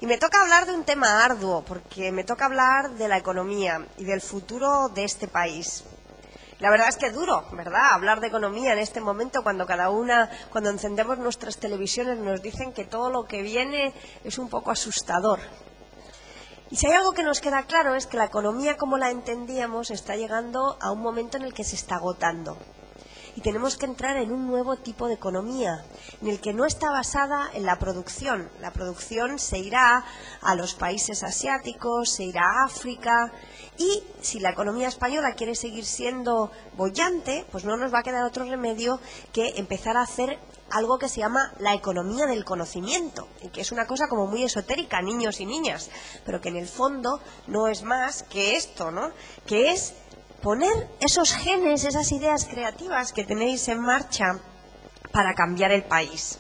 Y me toca hablar de un tema arduo, porque me toca hablar de la economía y del futuro de este país. La verdad es que es duro, ¿verdad?, hablar de economía en este momento cuando cuando encendemos nuestras televisiones nos dicen que todo lo que viene es un poco asustador. Y si hay algo que nos queda claro es que la economía como la entendíamos está llegando a un momento en el que se está agotando. Y tenemos que entrar en un nuevo tipo de economía, en el que no está basada en la producción. La producción se irá a los países asiáticos, se irá a África, y si la economía española quiere seguir siendo boyante, pues no nos va a quedar otro remedio que empezar a hacer algo que se llama la economía del conocimiento, y que es una cosa como muy esotérica, niños y niñas, pero que en el fondo no es más que esto, ¿no?, que es poner esos genes, esas ideas creativas que tenéis en marcha para cambiar el país.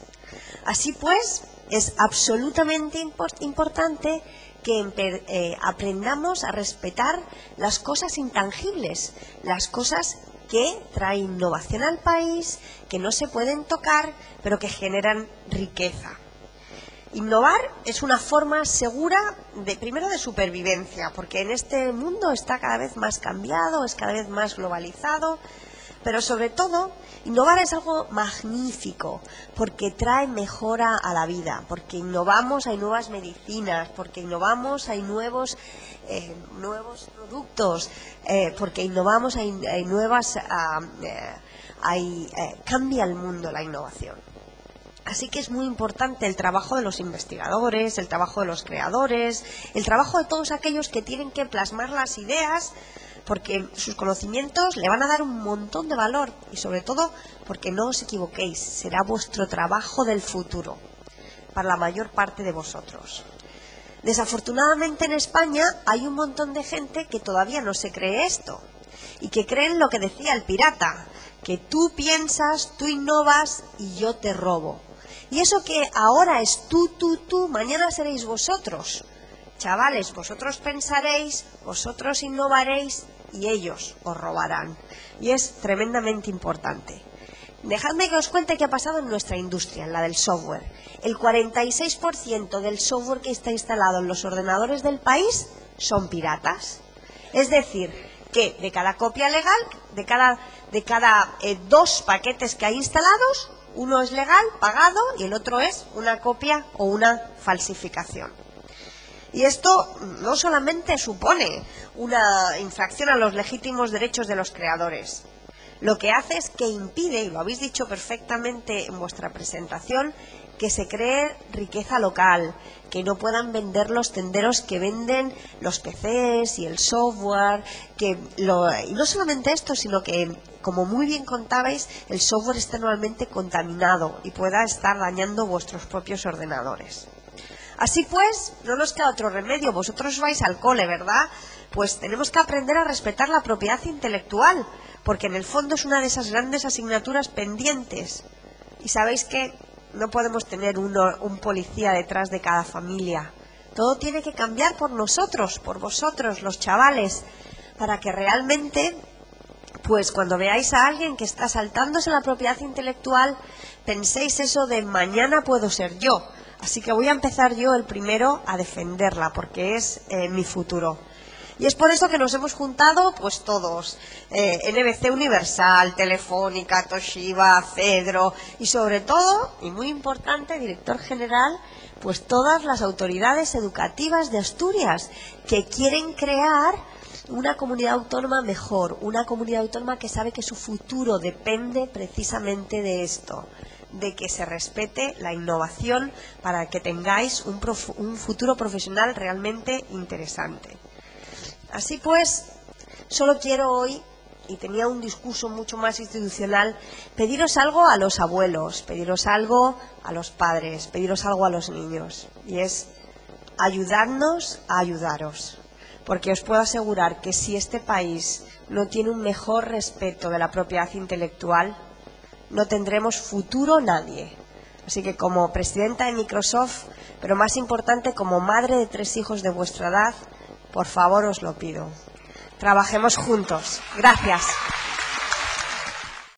Así pues, es absolutamente importante que aprendamos a respetar las cosas intangibles, las cosas que traen innovación al país, que no se pueden tocar, pero que generan riqueza. Innovar es una forma segura primero de supervivencia, porque en este mundo está cada vez más cambiado, es cada vez más globalizado, pero sobre todo innovar es algo magnífico, porque trae mejora a la vida, porque innovamos, hay nuevas medicinas, porque innovamos, hay nuevos productos, porque innovamos, cambia el mundo la innovación. Así que es muy importante el trabajo de los investigadores, el trabajo de los creadores, el trabajo de todos aquellos que tienen que plasmar las ideas, porque sus conocimientos le van a dar un montón de valor y sobre todo porque no os equivoquéis, será vuestro trabajo del futuro para la mayor parte de vosotros. Desafortunadamente en España hay un montón de gente que todavía no se cree esto y que creen lo que decía el pirata, que tú piensas, tú innovas y yo te robo. Y eso que ahora es tú, mañana seréis vosotros. Chavales, vosotros pensaréis, vosotros innovaréis y ellos os robarán. Y es tremendamente importante. Dejadme que os cuente qué ha pasado en nuestra industria, en la del software. El 46% del software que está instalado en los ordenadores del país son piratas. Es decir, que de cada copia legal, de cada 2 paquetes que hay instalados, uno es legal, pagado, y el otro es una copia o una falsificación. Y esto no solamente supone una infracción a los legítimos derechos de los creadores, lo que hace es que impide, y lo habéis dicho perfectamente en vuestra presentación, que se cree riqueza local, que no puedan vender los tenderos que venden los PCs y el software, y no solamente esto, sino que, como muy bien contabais, el software está anualmente contaminado y pueda estar dañando vuestros propios ordenadores. Así pues, no nos queda otro remedio. Vosotros vais al cole, ¿verdad? Pues tenemos que aprender a respetar la propiedad intelectual, porque en el fondo es una de esas grandes asignaturas pendientes. Y sabéis que no podemos tener un policía detrás de cada familia. Todo tiene que cambiar por nosotros, por vosotros, los chavales, para que realmente, pues cuando veáis a alguien que está saltándose la propiedad intelectual, penséis eso de mañana puedo ser yo. Así que voy a empezar yo el primero a defenderla, porque es mi futuro. Y es por eso que nos hemos juntado pues todos, NBC Universal, Telefónica, Toshiba, Cedro y sobre todo, y muy importante, director general, pues todas las autoridades educativas de Asturias que quieren crear una comunidad autónoma mejor, una comunidad autónoma que sabe que su futuro depende precisamente de esto, de que se respete la innovación para que tengáis un futuro profesional realmente interesante. Así pues, solo quiero hoy, y tenía un discurso mucho más institucional, pediros algo a los abuelos, pediros algo a los padres, pediros algo a los niños, y es ayudadnos a ayudaros, porque os puedo asegurar que si este país no tiene un mejor respeto de la propiedad intelectual, no tendremos futuro nadie. Así que como presidenta de Microsoft, pero más importante como madre de 3 hijos de vuestra edad, por favor os lo pido. Trabajemos juntos. Gracias.